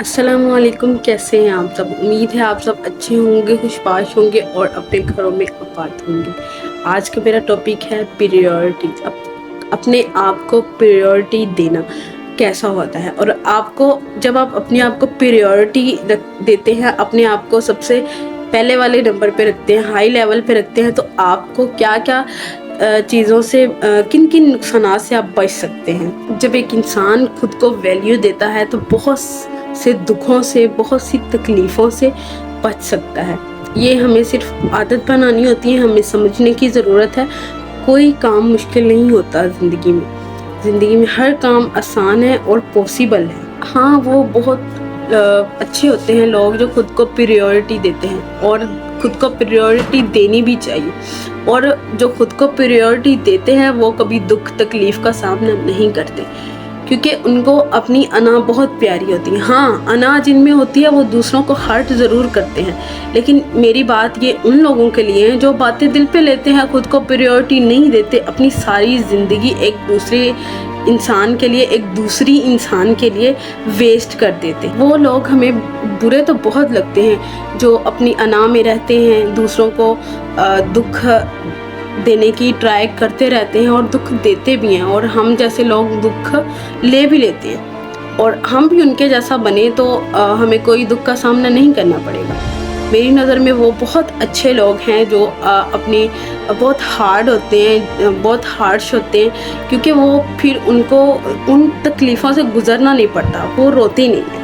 अस्सलामुअलैकुम, कैसे हैं आप सब। उम्मीद है आप सब अच्छे होंगे, खुशबाश होंगे और अपने घरों में आबाद होंगे। आज का मेरा टॉपिक है प्रायोरिटी। अपने आप को प्रायोरिटी देना कैसा होता है, और आपको जब आप अपने आप को प्रायोरिटी देते हैं, अपने आप को सबसे पहले वाले नंबर पे रखते हैं, हाई लेवल पे रखते हैं, तो आपको क्या क्या चीज़ों से किन किन नुकसान से आप बच सकते हैं। जब एक इंसान खुद को वैल्यू देता है तो बहुत से दुखों से, बहुत सी तकलीफ़ों से बच सकता है। ये हमें सिर्फ आदत बनानी होती है, हमें समझने की ज़रूरत है। कोई काम मुश्किल नहीं होता ज़िंदगी में हर काम आसान है और पॉसिबल है। हाँ, वो बहुत अच्छे होते हैं लोग जो खुद को प्रायोरिटी देते हैं, और खुद को प्रायोरिटी देनी भी चाहिए। और जो खुद को प्रायोरिटी देते हैं वो कभी दुख तकलीफ़ का सामना नहीं करते, क्योंकि उनको अपनी अना बहुत प्यारी होती है। हाँ, अना जिनमें होती है वो दूसरों को हर्ट ज़रूर करते हैं, लेकिन मेरी बात ये उन लोगों के लिए है जो बातें दिल पे लेते हैं, खुद को प्रायोरिटी नहीं देते, अपनी सारी ज़िंदगी एक दूसरी इंसान के लिए वेस्ट कर देते। वो लोग हमें बुरे तो बहुत लगते हैं जो अपनी अना में रहते हैं, दूसरों को दुख देने की ट्राई करते रहते हैं और दुख देते भी हैं, और हम जैसे लोग दुख ले भी लेते हैं, और हम भी उनके जैसा बने तो हमें कोई दुख का सामना नहीं करना पड़ेगा। मेरी नज़र में वो बहुत अच्छे लोग हैं जो अपने बहुत हार्ड होते हैं, बहुत हार्श होते हैं, क्योंकि वो फिर उनको उन तकलीफ़ों से गुज़रना नहीं पड़ता, वो रोते नहीं हैं।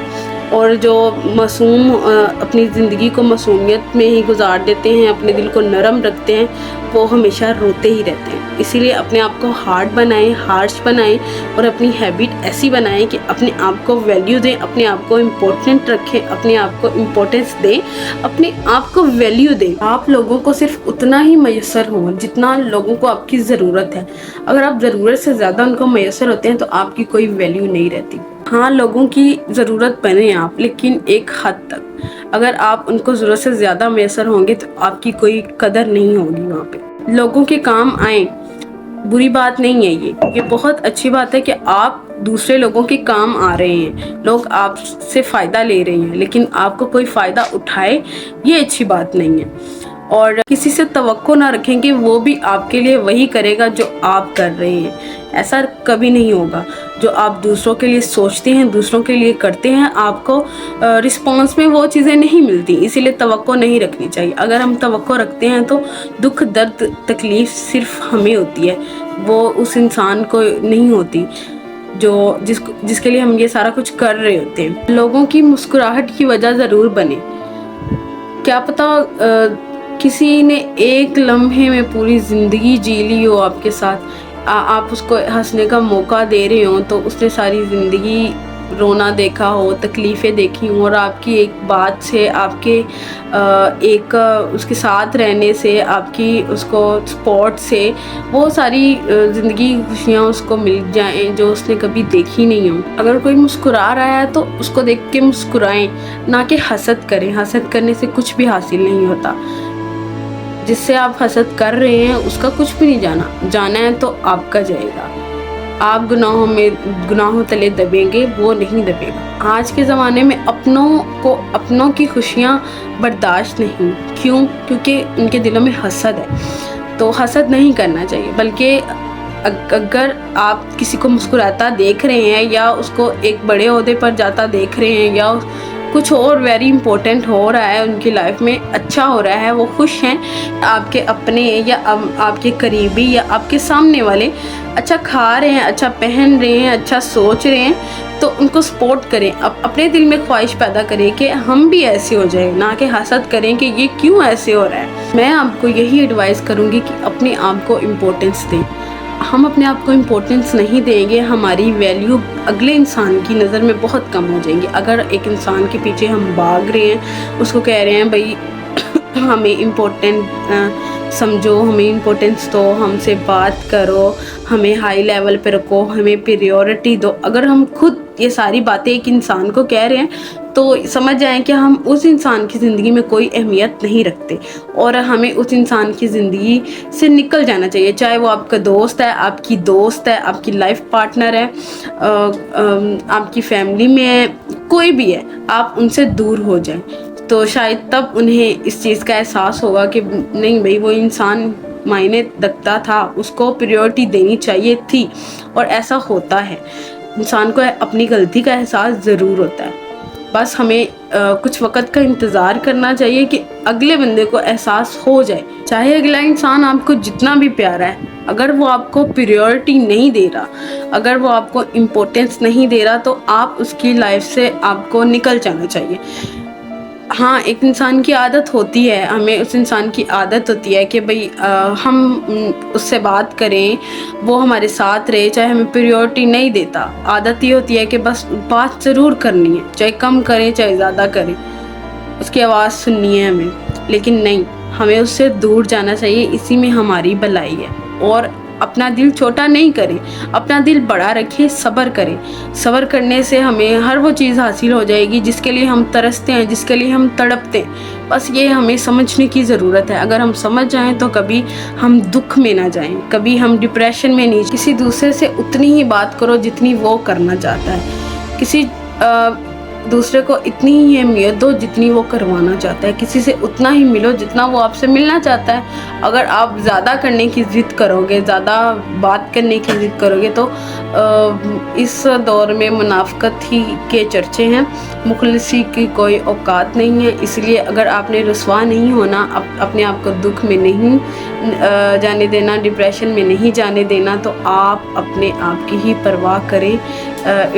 और जो मासूम अपनी ज़िंदगी को मासूमियत में ही गुजार देते हैं, अपने दिल को नरम रखते हैं, वो हमेशा रोते ही रहते हैं। इसीलिए अपने आप को हार्ड बनाएं, हार्श बनाएं, और अपनी हैबिट ऐसी बनाएं कि अपने आप को वैल्यू दें, अपने आप को इम्पोर्टेंट रखें, अपने आप को इम्पोर्टेंस दें, अपने आप को वैल्यू दें। आप लोगों को सिर्फ उतना ही मैसर हो जितना लोगों को आपकी ज़रूरत है। अगर आप ज़रूरत से ज़्यादा उनको मैसर होते हैं तो आपकी कोई वैल्यू नहीं रहती। हाँ, लोगों की ज़रूरत बने आप, लेकिन एक हद तक। अगर आप उनको ज़रूरत से ज़्यादा मैसर होंगे तो आपकी कोई कदर नहीं होगी वहाँ पे। लोगों के काम आए, बुरी बात नहीं है ये बहुत अच्छी बात है कि आप दूसरे लोगों के काम आ रहे हैं, लोग आपसे फ़ायदा ले रहे हैं, लेकिन आपको कोई फ़ायदा उठाए, ये अच्छी बात नहीं है। और किसी से तवक्को ना रखें कि वो भी आपके लिए वही करेगा जो आप कर रहे हैं। ऐसा कभी नहीं होगा। जो आप दूसरों के लिए सोचते हैं, दूसरों के लिए करते हैं, आपको रिस्पॉन्स में वो चीज़ें नहीं मिलती, इसीलिए तवक्को नहीं रखनी चाहिए। अगर हम तवक्को रखते हैं तो दुख दर्द तकलीफ़ सिर्फ हमें होती है, वो उस इंसान को नहीं होती जिसके लिए हम ये सारा कुछ कर रहे होते हैं। लोगों की मुस्कुराहट की वजह ज़रूर बने। क्या पता किसी ने एक लम्हे में पूरी ज़िंदगी जी ली हो आपके साथ, आप उसको हंसने का मौका दे रहे हो, तो उसने सारी ज़िंदगी रोना देखा हो, तकलीफ़ें देखी हों, और आपकी एक बात से, आपके उसके साथ रहने से, आपकी उसको सपोर्ट से वो सारी ज़िंदगी खुशियाँ उसको मिल जाएं जो उसने कभी देखी नहीं हो। अगर कोई मुस्कुरा रहा है तो उसको देख के मुस्कुराएं, ना कि हसद करें। हसद करने से कुछ भी हासिल नहीं होता। जिससे आप हसद कर रहे हैं उसका कुछ भी नहीं जाना है तो आपका जाएगा। आप गुनाहों तले दबेंगे, वो नहीं दबेगा। आज के ज़माने में अपनों की खुशियाँ बर्दाश्त नहीं। क्यों? क्योंकि उनके दिलों में हसद है। तो हसद नहीं करना चाहिए, बल्कि अगर आप किसी को मुस्कुराता देख रहे हैं, या उसको एक बड़े ओहदे पर जाता देख रहे हैं, या कुछ और वेरी इंपॉर्टेंट हो रहा है उनकी लाइफ में, अच्छा हो रहा है, वो खुश हैं, आपके अपने या आपके करीबी या आपके सामने वाले अच्छा खा रहे हैं, अच्छा पहन रहे हैं, अच्छा सोच रहे हैं, तो उनको सपोर्ट करें। अपने दिल में ख्वाहिश पैदा करें कि हम भी ऐसे हो जाएं, ना कि हसद करें कि ये क्यों ऐसे हो रहा है। मैं आपको यही एडवाइस करूँगी कि अपने आप को इम्पोर्टेंस दें। हम अपने आप को इम्पोर्टेंस नहीं देंगे, हमारी वैल्यू अगले इंसान की नज़र में बहुत कम हो जाएंगी। अगर एक इंसान के पीछे हम भाग रहे हैं, उसको कह रहे हैं भाई हमें इम्पोर्टेंट समझो, हमें इम्पोर्टेंस दो, हमसे बात करो, हमें हाई लेवल पे रखो, हमें प्रायोरिटी दो। अगर हम खुद یہ ساری باتیں ایک انسان کو کہہ رہے ہیں تو سمجھ جائیں کہ ہم اس انسان کی زندگی میں کوئی اہمیت نہیں رکھتے اور ہمیں اس انسان کی زندگی سے نکل جانا چاہیے، چاہے وہ آپ کا دوست ہے، آپ کی دوست ہے، آپ کی لائف پارٹنر ہے، آپ کی فیملی میں ہے، کوئی بھی ہے، آپ ان سے دور ہو جائیں تو شاید تب انہیں اس چیز کا احساس ہوگا کہ نہیں بھائی وہ انسان معنی رکھتا تھا، اس کو پریورٹی دینی چاہیے تھی۔ اور ایسا ہوتا ہے، انسان کو اپنی غلطی کا احساس ضرور ہوتا ہے، بس ہمیں کچھ وقت کا انتظار کرنا چاہیے کہ اگلے بندے کو احساس ہو جائے، چاہے اگلا انسان آپ کو جتنا بھی پیارا ہے، اگر وہ آپ کو پریورٹی نہیں دے رہا، اگر وہ آپ کو امپورٹینس نہیں دے رہا تو آپ اس کی لائف سے آپ کو نکل جانا چاہیے۔ ہاں ایک انسان کی عادت ہوتی ہے، ہمیں اس انسان کی عادت ہوتی ہے کہ بھئی ہم اس سے بات کریں، وہ ہمارے ساتھ رہے، چاہے ہمیں پریورٹی نہیں دیتا، عادت یہ ہوتی ہے کہ بس بات ضرور کرنی ہے، چاہے کم کریں چاہے زیادہ کریں، اس کی آواز سننی ہے ہمیں، لیکن نہیں، ہمیں اس سے دور جانا چاہیے، اسی میں ہماری بھلائی ہے۔ اور اپنا دل چھوٹا نہیں کریں، اپنا دل بڑا رکھیں، صبر کریں، صبر کرنے سے ہمیں ہر وہ چیز حاصل ہو جائے گی جس کے لیے ہم ترستے ہیں، جس کے لیے ہم تڑپتے ہیں، بس یہ ہمیں سمجھنے کی ضرورت ہے۔ اگر ہم سمجھ جائیں تو کبھی ہم دکھ میں نہ جائیں، کبھی ہم ڈپریشن میں نہیں۔ کسی دوسرے سے اتنی ہی بات کرو جتنی وہ کرنا چاہتا ہے، کسی دوسرے کو اتنی ہی اہمیت دو جتنی وہ کروانا چاہتا ہے، کسی سے اتنا ہی ملو جتنا وہ آپ سے ملنا چاہتا ہے۔ اگر آپ زیادہ کرنے کی ضد کرو گے، زیادہ بات کرنے کی ضد کرو گے تو اس دور میں منافقت ہی کے چرچے ہیں، مخلصی کی کوئی اوقات نہیں ہے۔ اس لیے اگر آپ نے رسوا نہیں ہونا، اپنے آپ کو دکھ میں نہیں جانے دینا، ڈپریشن میں نہیں جانے دینا، تو آپ اپنے آپ کی ہی پرواہ کریں۔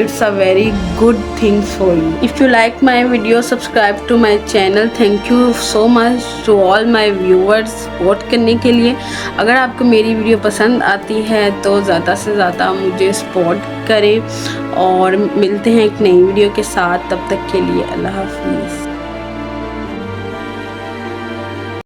It's a very good thing for you. If you like my video, subscribe to my channel. Thank you so much to all my viewers support کرنے کے لیے۔ اگر آپ کو میری ویڈیو پسند آتی ہے تو زیادہ سے زیادہ مجھے سپورٹ کریں، اور ملتے ہیں ایک نئی ویڈیو کے ساتھ، تب تک کے لیے اللہ حافظ۔